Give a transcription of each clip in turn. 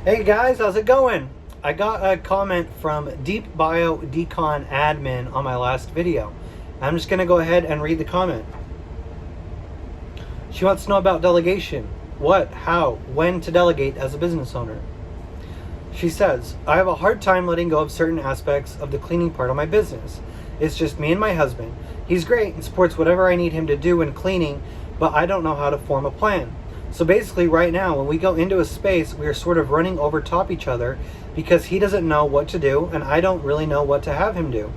Hey guys, how's it going? I got a comment from Deep Bio Decon admin on my last video. I'm just going to go ahead and read the comment. She wants to know about delegation. What, how, when to delegate as a business owner. She says, I have a hard time letting go of certain aspects of the cleaning part of my business. It's just me and my husband. He's great and supports whatever I need him to do when cleaning, but I don't know how to form a plan. So basically right now, when we go into a space, we are sort of running over top each other because he doesn't know what to do and I don't really know what to have him do.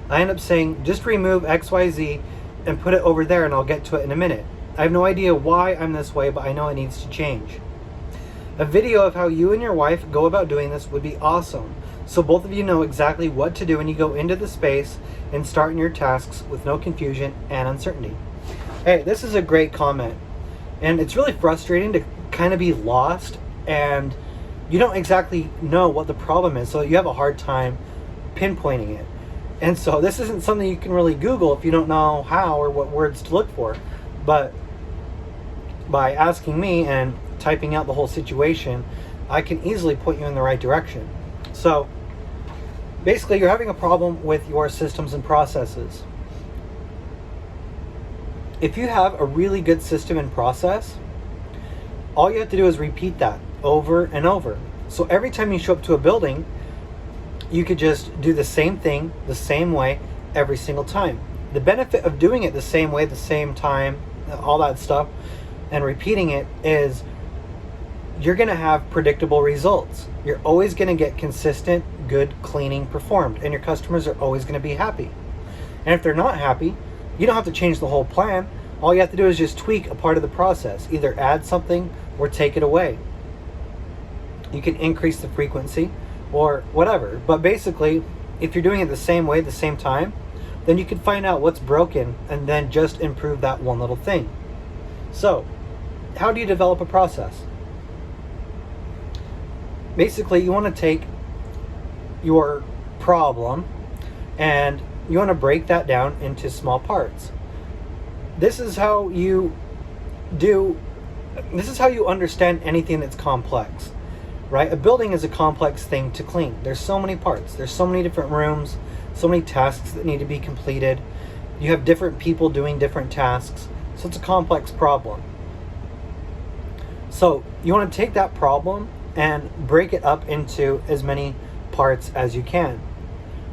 I end up saying, just remove XYZ and put it over there and I'll get to it in a minute. I have no idea why I'm this way, but I know it needs to change. A video of how you and your wife go about doing this would be awesome. So both of you know exactly what to do when you go into the space and start in your tasks with no confusion and uncertainty. Hey, this is a great comment. And it's really frustrating to kind of be lost and you don't exactly know what the problem is. So you have a hard time pinpointing it. And so this isn't something you can really Google if you don't know how or what words to look for. But by asking me and typing out the whole situation, I can easily point you in the right direction. So basically you're having a problem with your systems and processes. If you have a really good system and process, all you have to do is repeat that over and over. So every time you show up to a building, you could just do the same thing the same way every single time. The benefit of doing it the same way, the same time, all that stuff, and repeating it is you're going to have predictable results. You're always going to get consistent, good cleaning performed, and your customers are always going to be happy. And if they're not happy, you don't have to change the whole plan. All you have to do is just tweak a part of the process. Either add something or take it away. You can increase the frequency or whatever. But basically, if you're doing it the same way, the same time, then you can find out what's broken and then just improve that one little thing. So, how do you develop a process? Basically, you want to take your problem and you want to break that down into small parts. This is how you understand anything that's complex, right? A building is a complex thing to clean. There's so many parts. There's so many different rooms, so many tasks that need to be completed. You have different people doing different tasks. So it's a complex problem. So you want to take that problem and break it up into as many parts as you can.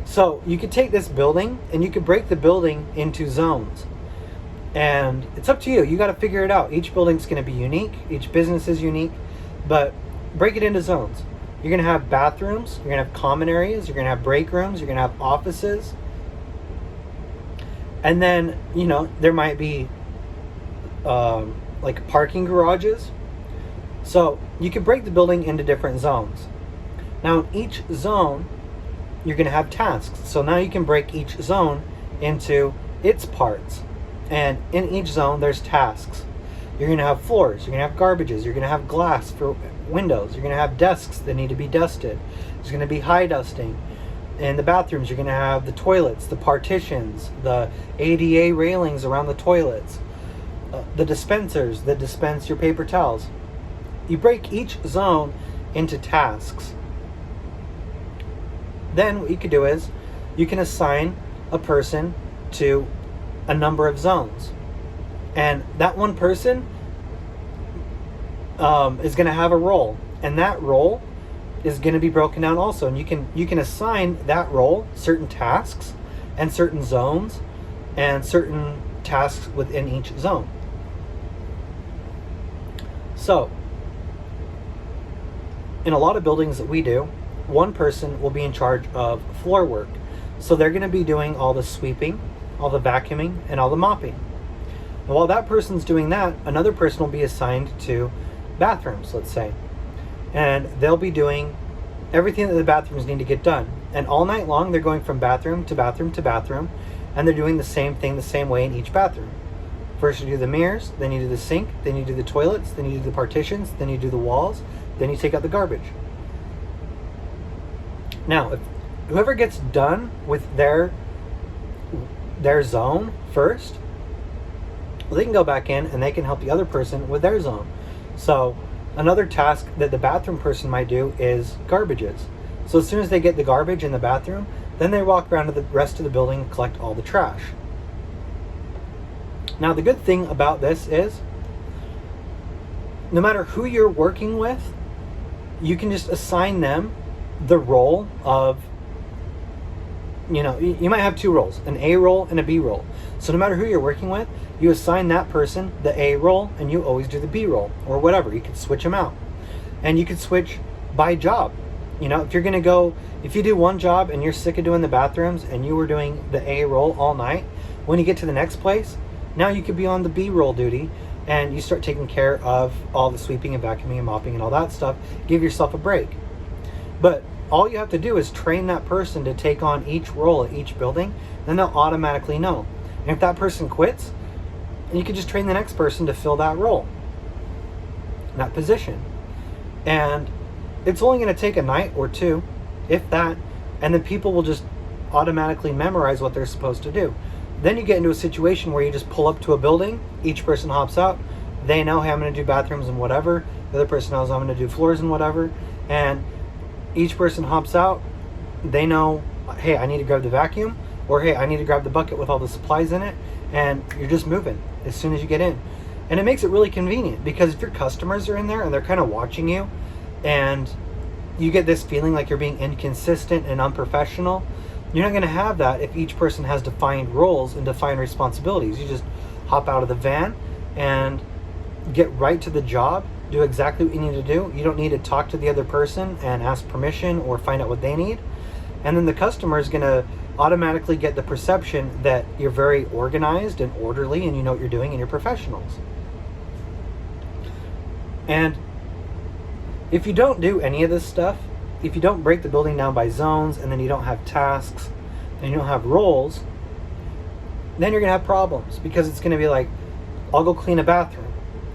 So you could take this building and you could break the building into zones. And it's up to you. You got to figure it out. Each building's going to be unique. Each business is unique. But break it into zones. You're going to have bathrooms. You're going to have common areas. You're going to have break rooms. You're going to have offices. And then, there might be like parking garages. So you can break the building into different zones. Now in each zone, you're going to have tasks. So now you can break each zone into its parts. And in each zone, there's tasks. You're going to have floors. You're going to have garbages. You're going to have glass for windows. You're going to have desks that need to be dusted. There's going to be high dusting. In the bathrooms, you're going to have the toilets, the partitions, the ADA railings around the toilets, the dispensers that dispense your paper towels. You break each zone into tasks. Then what you could do is you can assign a person to a number of zones. And that one person is going to have a role. And that role is going to be broken down also. And you can assign that role certain tasks and certain zones and certain tasks within each zone. So, in a lot of buildings that we do, one person will be in charge of floor work. So they're going to be doing all the sweeping, all the vacuuming, and all the mopping. And while that person's doing that, another person will be assigned to bathrooms, let's say. And they'll be doing everything that the bathrooms need to get done. And all night long, they're going from bathroom to bathroom to bathroom, and they're doing the same thing the same way in each bathroom. First you do the mirrors, then you do the sink, then you do the toilets, then you do the partitions, then you do the walls, then you take out the garbage. Now, if whoever gets done with their zone first, well, they can go back in and they can help the other person with their zone. So Another task that the bathroom person might do is garbages. So as soon as they get the garbage in the bathroom, then they walk around to the rest of the building and collect all the trash. Now, the good thing about this is, no matter who you're working with, you can just assign them the role of, you might have two roles, an A role and a B role. So no matter who you're working with, you assign that person the A role and you always do the B role or whatever. You could switch them out. And you could switch by job. If you do one job and you're sick of doing the bathrooms and you were doing the A role all night, when you get to the next place, now you could be on the B role duty and you start taking care of all the sweeping and vacuuming and mopping and all that stuff. Give yourself a break. But all you have to do is train that person to take on each role at each building, then they'll automatically know. And if that person quits, you can just train the next person to fill that role, that position. And it's only going to take a night or two, if that, and then people will just automatically memorize what they're supposed to do. Then you get into a situation where you just pull up to a building, each person hops out, they know, hey, I'm going to do bathrooms and whatever, the other person knows I'm going to do floors and whatever, and each person hops out, they know, hey, I need to grab the vacuum, or hey, I need to grab the bucket with all the supplies in it, and you're just moving as soon as you get in. And it makes it really convenient, because if your customers are in there and they're kind of watching you, and you get this feeling like you're being inconsistent and unprofessional, you're not going to have that if each person has defined roles and defined responsibilities. You just hop out of the van and get right to the job, do exactly what you need to do. You don't need to talk to the other person and ask permission or find out what they need. And then the customer is going to automatically get the perception that you're very organized and orderly and you know what you're doing and you're professionals. And if you don't do any of this stuff, if you don't break the building down by zones, and then you don't have tasks and you don't have roles, then you're going to have problems, because it's going to be like, I'll go clean a bathroom,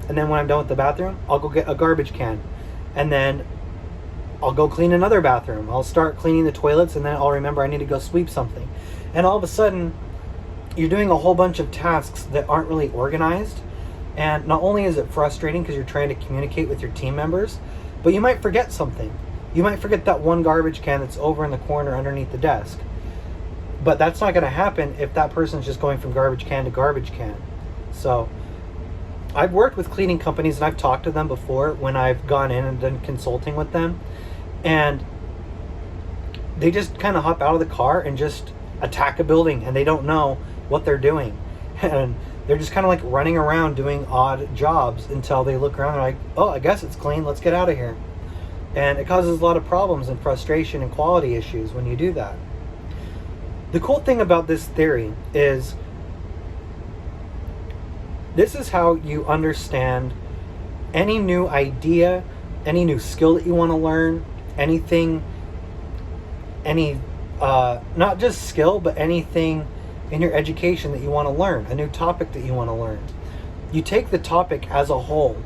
and then when I'm done with the bathroom, I'll go get a garbage can, and then I'll go clean another bathroom. I'll start cleaning the toilets, and then I'll remember I need to go sweep something. And all of a sudden, you're doing a whole bunch of tasks that aren't really organized. And not only is it frustrating because you're trying to communicate with your team members, but you might forget something. You might forget that one garbage can that's over in the corner underneath the desk. But that's not going to happen if that person's just going from garbage can to garbage can. So I've worked with cleaning companies, and I've talked to them before when I've gone in and done consulting with them. And they just kind of hop out of the car and just attack a building, and they don't know what they're doing. And they're just kind of like running around doing odd jobs until they look around and they're like, oh, I guess it's clean, let's get out of here. And it causes a lot of problems and frustration and quality issues when you do that. The cool thing about this theory is this is how you understand any new idea, any new skill that you want to learn, anything, not just skill, but anything in your education that you want to learn, a new topic that you want to learn. You take the topic as a whole,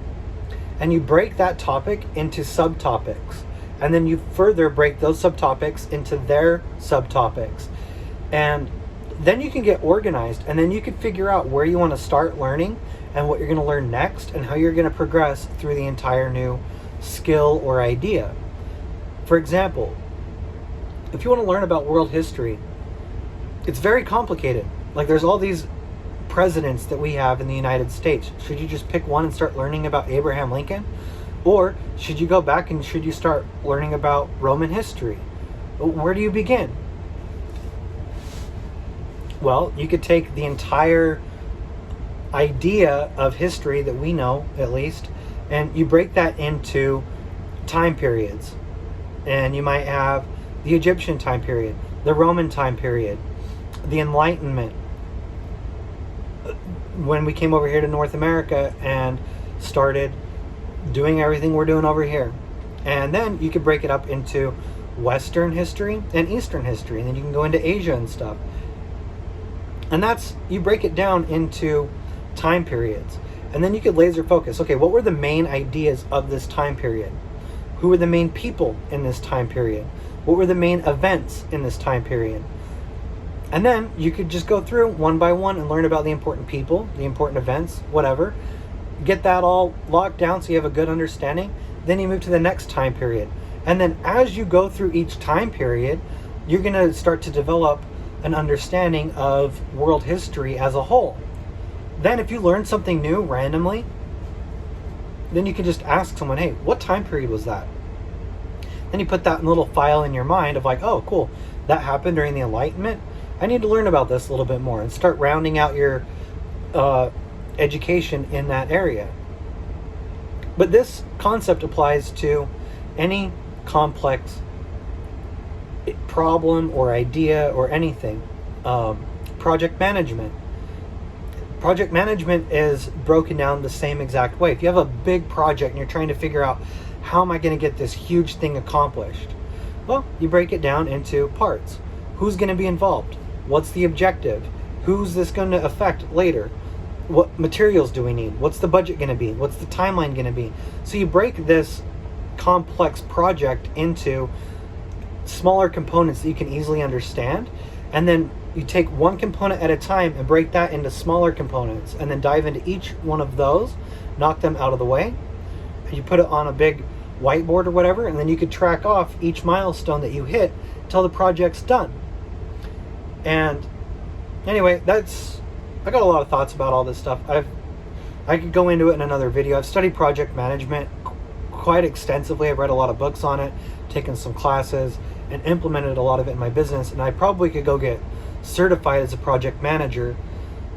and you break that topic into subtopics, and then you further break those subtopics into their subtopics, and then you can get organized, and then you can figure out where you want to start learning and what you're going to learn next and how you're going to progress through the entire new skill or idea. For example, if you want to learn about world history, it's very complicated. Like, there's all these presidents that we have in the United States. Should you just pick one and start learning about Abraham Lincoln? Or should you go back and should you start learning about Roman history? Where do you begin? Well, you could take the entire idea of history that we know, at least, and you break that into time periods. And you might have the Egyptian time period, the Roman time period, the Enlightenment, when we came over here to North America and started doing everything we're doing over here. And then you could break it up into Western history and Eastern history, and then you can go into Asia and stuff. And that's, you break it down into time periods, and then you could laser focus. Okay, what were the main ideas of this time period? Who were the main people in this time period? What were the main events in this time period? And then you could just go through one by one and learn about the important people, the important events, whatever. Get that all locked down so you have a good understanding. then you move to the next time period. And then as you go through each time period, you're going to start to develop an understanding of world history as a whole. Then if you learn something new randomly, then you can just ask someone, hey, what time period was that? Then you put that in a little file in your mind of like, oh, cool, that happened during the Enlightenment. I need to learn about this a little bit more, and start rounding out your education in that area. But this concept applies to any complex problem or idea or anything. Project management. Project management is broken down the same exact way. If you have a big project and you're trying to figure out, how am I going to get this huge thing accomplished? Well, you break it down into parts. Who's going to be involved? What's the objective? Who's this going to affect later? What materials do we need? What's the budget going to be? What's the timeline going to be? So you break this complex project into smaller components that you can easily understand, and then you take one component at a time and break that into smaller components, and then dive into each one of those, knock them out of the way, and you put it on a big whiteboard or whatever, and then you could track off each milestone that you hit till the project's done. And anyway, I got a lot of thoughts about all this stuff. I could go into it in another video. I've studied project management quite extensively. I've read a lot of books on it, taken some classes, and implemented a lot of it in my business. And I probably could go get certified as a project manager.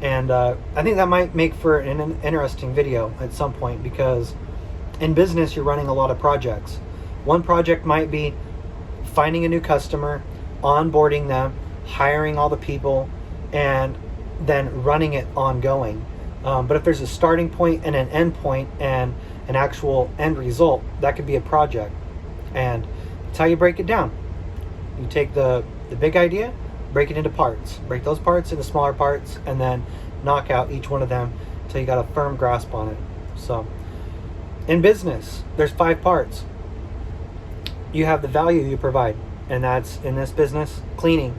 And I think that might make for an interesting video at some point, because in business, you're running a lot of projects. One project might be finding a new customer, onboarding them, hiring all the people, and then running it ongoing. But if there's a starting point and an end point and an actual end result, that could be a project. And that's how you break it down. You take the big idea, break it into parts, break those parts into smaller parts, and then knock out each one of them until you got a firm grasp on it. So in business, there's 5 parts. You have the value you provide, and that's, in this business, cleaning.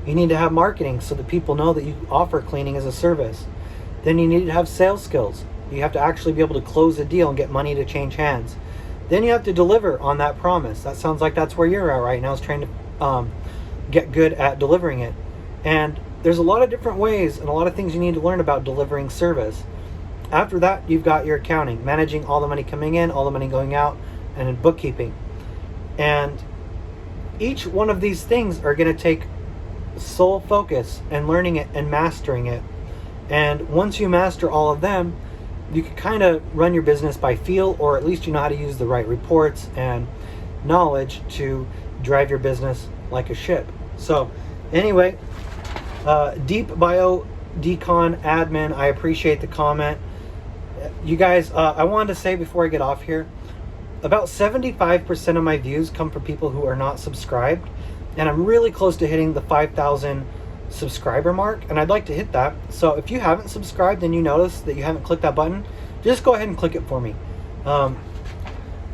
You need to have marketing so that people know that you offer cleaning as a service. Then you need to have sales skills. You have to actually be able to close a deal and get money to change hands. Then you have to deliver on that promise. That sounds like that's where you're at right now, is trying to get good at delivering it. And there's a lot of different ways and a lot of things you need to learn about delivering service. After that, you've got your accounting, managing all the money coming in, all the money going out, and in bookkeeping. And each one of these things are going to take sole focus and learning it and mastering it. And once you master all of them, you can kind of run your business by feel, or at least you know how to use the right reports and knowledge to drive your business like a ship. So anyway, Deep Bio Decon Admin, I appreciate the comment. You guys, I wanted to say before I get off here, about 75% of my views come from people who are not subscribed, and I'm really close to hitting the 5,000 subscriber mark, and I'd like to hit that. So if you haven't subscribed and you notice that you haven't clicked that button, just go ahead and click it for me.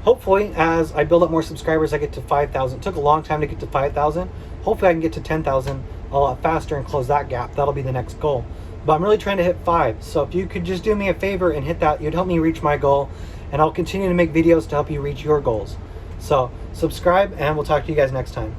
Hopefully, as I build up more subscribers, I get to 5,000. It took a long time to get to 5,000. Hopefully I can get to 10,000 a lot faster and close that gap. That'll be the next goal. But I'm really trying to hit 5. So if you could just do me a favor and hit that, you'd help me reach my goal, and I'll continue to make videos to help you reach your goals. So subscribe, and we'll talk to you guys next time.